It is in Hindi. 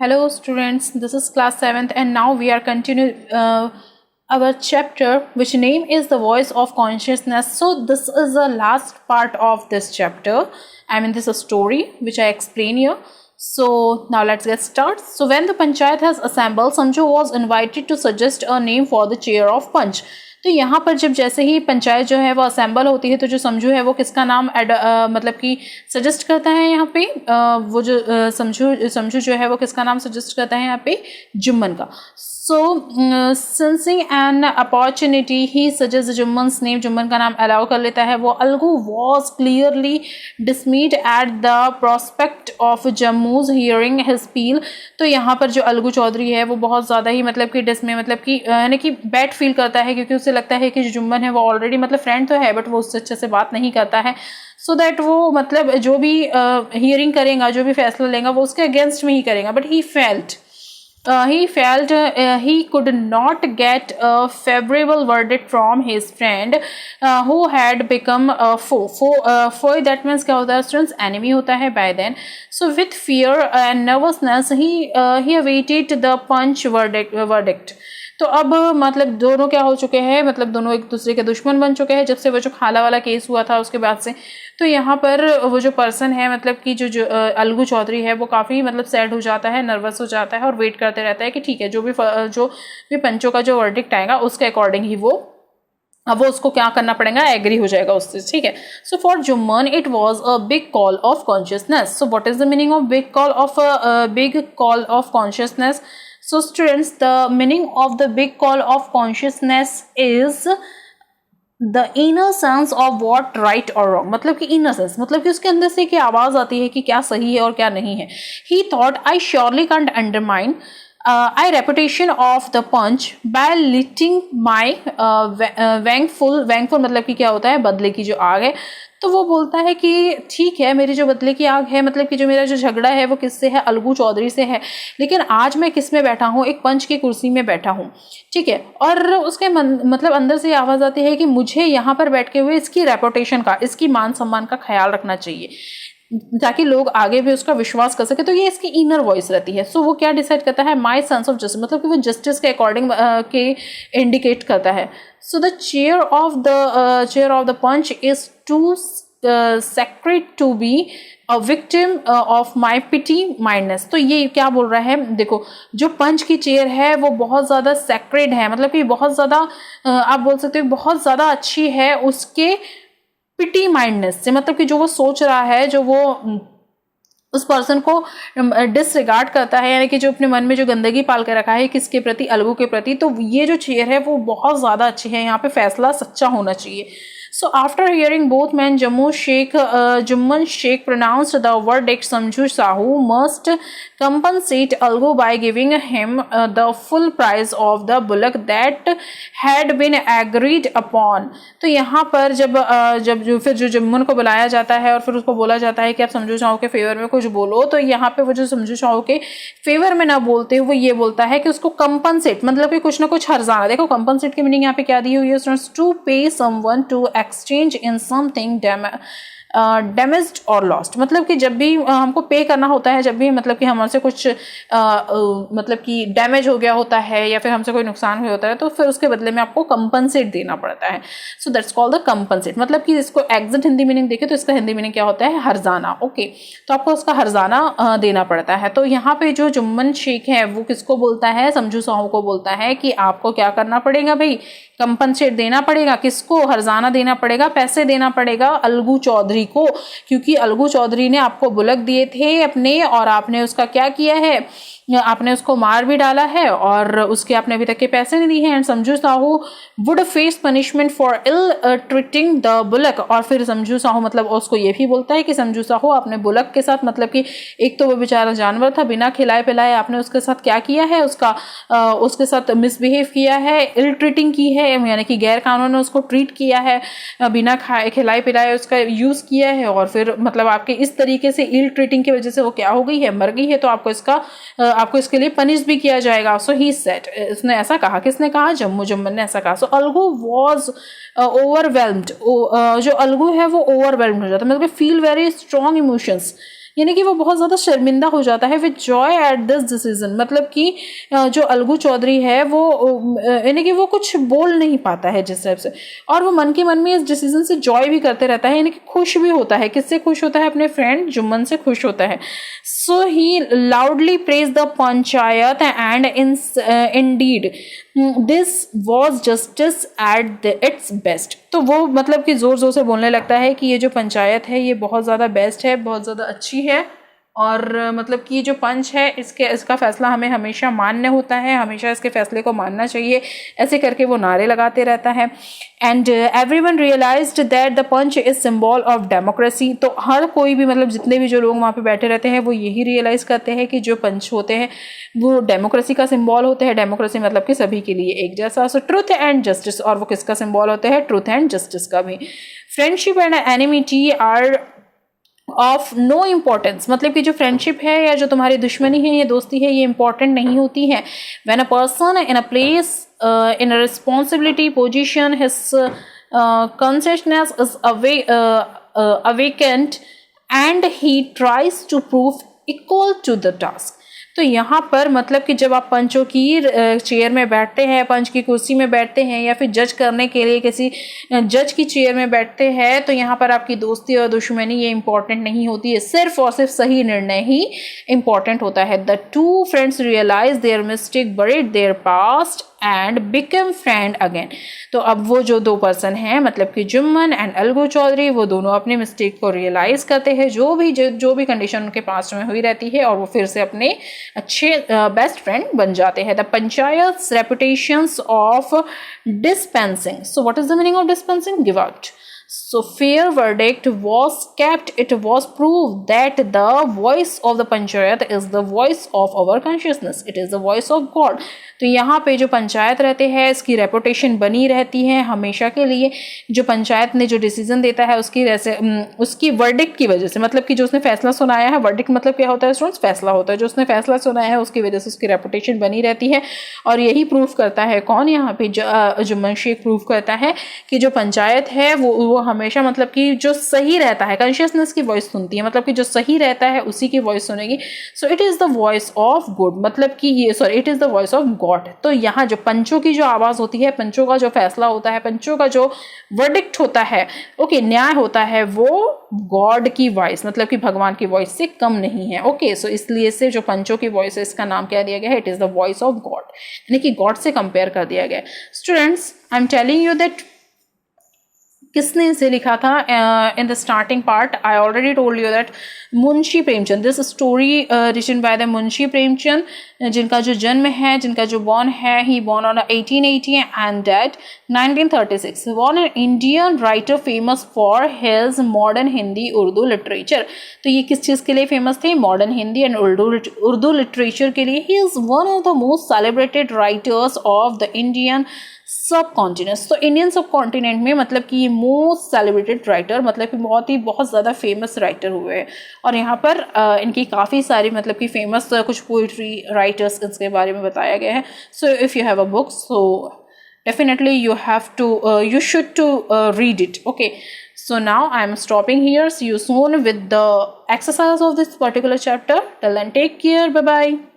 Hello students, this is class 7th and now we are continuing our chapter which name is the voice of consciousness. So this is the last part of this chapter. This is a story which I explain here. So now let's get started. So when the panchayat has assembled, Samju was invited to suggest a name for the chair of Panch. तो यहाँ पर जब जैसे ही पंचायत जो है वो असेंबल होती है तो जो समझू है वो किसका नाम मतलब कि सजेस्ट करता है यहाँ पे वो जो समझू जो है वो किसका नाम सजेस्ट करता है यहाँ पे जुम्मन का. So sensing an opportunity he suggest Jumman's name, Jumman का नाम अलाउ कर लेता है. वो Algu was clearly dismayed at the prospect of Jumman's hearing his spiel. तो यहाँ पर जो अलगू चौधरी है वो बहुत ज़्यादा ही मतलब कि डिसमे मतलब कि यानी कि बैड फील करता है क्योंकि उसे लगता है कि जो जुम्मन है वो ऑलरेडी मतलब फ्रेंड तो है बट वो उससे अच्छे से बात नहीं करता है. सो दैट वो मतलब जो भी हियरिंग करेगा, जो भी फैसला लेगा वो उसके अगेंस्ट में ही करेगा. But he felt he could not get a favorable verdict from his friend who had become a foe. Foe that means क्या होता है students? Enemy होता है by then. So with fear and nervousness he awaited the punch verdict. तो अब मतलब दोनों क्या हो चुके हैं, मतलब दोनों एक दूसरे के दुश्मन बन चुके हैं जब से वो जो खाला वाला केस हुआ था उसके बाद से. तो यहाँ पर वो जो पर्सन है मतलब कि जो अलगू चौधरी है वो काफ़ी मतलब सैड हो जाता है, नर्वस हो जाता है और वेट करते रहता है कि ठीक है जो भी पंचों का जो वर्डिक्ट आएगा उसके अकॉर्डिंग ही वो उसको क्या करना पड़ेगा, एग्री हो जाएगा उससे. ठीक है. So for Jumman it was a big call of consciousness. So what is the meaning of big call of consciousness? So students, the meaning of the big call of consciousness is the inner sense of what right or wrong. मतलब कि inner sense मतलब कि उसके अंदर से क्या आवाज़ आती है कि क्या सही है और क्या नहीं है. He thought I surely can't undermine I reputation of the punch by lighting my vengeful मतलब कि क्या होता है, बदले की जो आग है. तो वो बोलता है कि ठीक है मेरी जो बदले की आग है मतलब कि जो मेरा जो झगड़ा है वो किससे है, अलगू चौधरी से है, लेकिन आज मैं किस में बैठा हूँ, एक पंच की कुर्सी में बैठा हूँ. ठीक है. और उसके मतलब अंदर से आवाज़ आती है कि मुझे यहाँ पर बैठ के हुए इसकी रेपुटेशन का, इसकी मान सम्मान का ख्याल रखना चाहिए ताकि लोग आगे भी उसका विश्वास कर सके. तो ये इसकी इनर वॉइस रहती है. सो वो क्या डिसाइड करता है, माई सेंस ऑफ जस्टिस मतलब कि वो जस्टिस के अकॉर्डिंग के इंडिकेट करता है. So the chair of the panch is too sacred to be a victim of my pity mindness. तो ये क्या बोल रहा है, देखो जो पंच की चेयर है वो बहुत ज़्यादा sacred है, मतलब कि बहुत ज़्यादा आप बोल सकते हो बहुत ज़्यादा अच्छी है उसके पिटी माइंडनेस से. मतलब कि जो वो सोच रहा है, जो वो उस पर्सन को डिसरिगार्ड करता है, यानी कि जो अपने मन में जो गंदगी पाल के रखा है किसके प्रति, अलगू के प्रति. तो ये जो चेयर है वो बहुत ज़्यादा अच्छी है, यहाँ पे फैसला सच्चा होना चाहिए. So after hearing both men, Jumman Sheikh pronounced the verdict. Samju Sahu must compensate Algu by giving him the full price of the bullock that had been agreed upon. तो यहाँ पर जब फिर जो जुम्मन को बुलाया जाता है और फिर उसको बोला जाता है कि आप समझू साहू के फेवर में कुछ बोलो, तो यहाँ पे वो जो समझू साहू के फेवर में ना बोलते हुए ये बोलता है कि उसको कंपनसेट मतलब कि कुछ ना कुछ हर्जाना. देखो कंपनसेट की मीनिंग यहाँ पे क्या दी हुई है, to pay someone to exchange in something damaged और लॉस्ट. मतलब कि जब भी हमको पे करना होता है, जब भी मतलब कि हमसे कुछ मतलब कि डैमेज हो गया होता है या फिर हमसे कोई नुकसान हुआ होता है तो फिर उसके बदले में आपको कंपनसेट देना पड़ता है. So that's called the compensate. मतलब कि इसको एग्जैक्ट हिंदी मीनिंग देखें तो इसका हिंदी मीनिंग क्या होता है, हर्जाना. ओके. तो आपको उसका हर्जाना देना पड़ता है. तो यहाँ पे जो जुम्मन शेख है वो किसको बोलता है, समझू साहू को बोलता है कि आपको क्या करना पड़ेगा भाई, कंपनसेट देना पड़ेगा. किसको, हर्जाना देना पड़ेगा, पैसे देना पड़ेगा अलगू चौधरी को, क्योंकि अलगू चौधरी ने आपको बुलक दिए थे अपने और आपने उसका क्या किया है, आपने उसको मार भी डाला है और उसके आपने अभी तक के पैसे नहीं दिए हैं. And Samjhu Sahu would face punishment for ill treating the bullock. और फिर समझू साहू मतलब उसको ये भी बोलता है कि समझू साहू आपने बुलक के साथ मतलब कि एक तो वो बेचारा जानवर था, बिना खिलाए पिलाए आपने उसके साथ क्या किया है, उसके साथ मिसबिहेव किया है, इल ट्रीटिंग की है, यानी कि गैर कानूनी उसको ट्रीट किया है, बिना खिलाए पिलाए उसका यूज़ किया है. और फिर मतलब आपके इस तरीके से इल ट्रीटिंग की वजह से वो क्या हो गई है, मर गई है. तो आपको इसके लिए पनिश भी किया जाएगा. सो ही सेड, इसने ऐसा कहा. किसने कहा, जुम्मन ने ऐसा कहा. सो अलगू वॉज ओवरवेल्म्ड. जो अलगू है वो ओवरवेल्म्ड हो जाता है, मतलब फील वेरी स्ट्रॉन्ग इमोशंस यानी कि वो बहुत ज़्यादा शर्मिंदा हो जाता है with Joy at this decision, मतलब कि जो अलगू चौधरी है वो यानी कि वो कुछ बोल नहीं पाता है जिस टाइप से, और वो मन के मन में इस डिसीजन से जॉय भी करते रहता है, यानी कि खुश भी होता है। किससे खुश होता है? अपने फ्रेंड जुम्मन से खुश होता है। So he loudly praise the panchayat and indeed this was justice at its best. तो वो मतलब कि जोर जोर से बोलने लगता है कि ये जो पंचायत है ये बहुत ज़्यादा बेस्ट है, बहुत ज़्यादा अच्छी है, और मतलब कि जो पंच है इसका फैसला हमें हमेशा मान्य होता है, हमेशा इसके फैसले को मानना चाहिए, ऐसे करके वो नारे लगाते रहता है। And everyone realised that the panch is symbol of democracy. तो हर कोई भी मतलब जितने भी जो लोग वहाँ पे बैठे रहते हैं वो यही रियलाइज करते हैं कि जो पंच होते हैं वो डेमोक्रेसी का सिंबल होते हैं। डेमोक्रेसी मतलब कि सभी के लिए एक जैसा। सो ट्रुथ एंड जस्टिस, और वो किसका सिंबल होते हैं? ट्रुथ एंड जस्टिस का भी। Friendship and enmity are of no importance, मतलब कि जो फ्रेंडशिप है या जो तुम्हारी दुश्मनी है या दोस्ती है ये इंपॉर्टेंट नहीं होती है। When a person in a place in a responsibility position his consciousness is awakened and he tries to prove equal to the task। तो यहाँ पर मतलब कि जब आप पंचों की चेयर में बैठते हैं, पंच की कुर्सी में बैठते हैं, या फिर जज करने के लिए किसी जज की चेयर में बैठते हैं, तो यहाँ पर आपकी दोस्ती और दुश्मनी ये इंपॉर्टेंट नहीं होती है, सिर्फ और सिर्फ सही निर्णय ही इंपॉर्टेंट होता है। The two friends realise their mistake, buried their past and become friend again. तो अब वो जो दो पर्सन हैं मतलब कि जुम्मन एंड अलगू चौधरी, वो दोनों अपने मिस्टेक को रियलाइज करते हैं, जो भी कंडीशन उनके पास्ट में हुई रहती है, और वो फिर से अपने अच्छे बेस्ट फ्रेंड बन जाते हैं। The panchayat reputations of dispensing. So what is the meaning of dispensing? Give out. So fair verdict was kept. It was proved that the voice of the panchayat is the voice of our consciousness. It is the voice of God. तो यहाँ पे जो पंचायत रहते हैं इसकी रेपुटेशन बनी रहती है हमेशा के लिए। जो पंचायत ने जो डिसीजन देता है उसकी वर्डिक्ट की वजह से, मतलब कि जो उसने फैसला सुनाया है, वर्डिक्ट मतलब क्या होता है स्टूडेंट्स? फैसला होता है। जो उसने फैसला सुनाया है उसकी वजह से उसकी रेपुटेशन बनी रहती है। और यही प्रूफ करता है कौन? यहाँ पे जुम्मन शेख प्रूफ करता है कि जो पंचायत है वो हमेशा मतलब कि जो सही रहता है, कॉन्शियसनेस की वॉइस सुनती है, मतलब कि जो सही रहता है उसी की वॉइस सुनेगी। So it is the voice of good, मतलब कि ये it is the voice of God. तो यहाँ जो पंचों की जो आवाज़ होती है, पंचों का जो फैसला होता है, पंचों का जो वर्डिक्ट होता है, ओके, न्याय होता है, वो गॉड की वॉइस मतलब कि भगवान की वॉइस से कम नहीं है। ओके, सो इसलिए से जो पंचों की वॉइस है इसका नाम क्या दिया गया है? It is the voice of God, यानी कि गॉड से कंपेयर कर दिया गया। Students, I am telling you that किसने इसे लिखा था? In the starting part I already told you that Munshi Premchand. This story written by the Munshi Premchand, जिनका जो जन्म है, जिनका जो बॉर्न है, he born on 1880 and dead 1936। Born an Indian writer famous for his modern Hindi Urdu literature. तो ये किस चीज़ के लिए फेमस थे? Modern Hindi and Urdu literature के लिए। He is one of the most celebrated writers of the Indian सब कॉन्टिनेंट्स। तो इंडियन सब कॉन्टिनेंट में मतलब कि ये मोस्ट सेलिब्रेटेड राइटर, मतलब कि बहुत ज़्यादा फेमस राइटर हुए हैं। और यहाँ पर इनकी काफ़ी सारी मतलब कि फेमस कुछ पोइट्री राइटर्स इसके बारे में बताया गया है। So if you have a book, so definitely you should to read it. Okay, so now I am stopping here. See you soon with the exercise of this particular chapter. Till then, take care. Bye bye.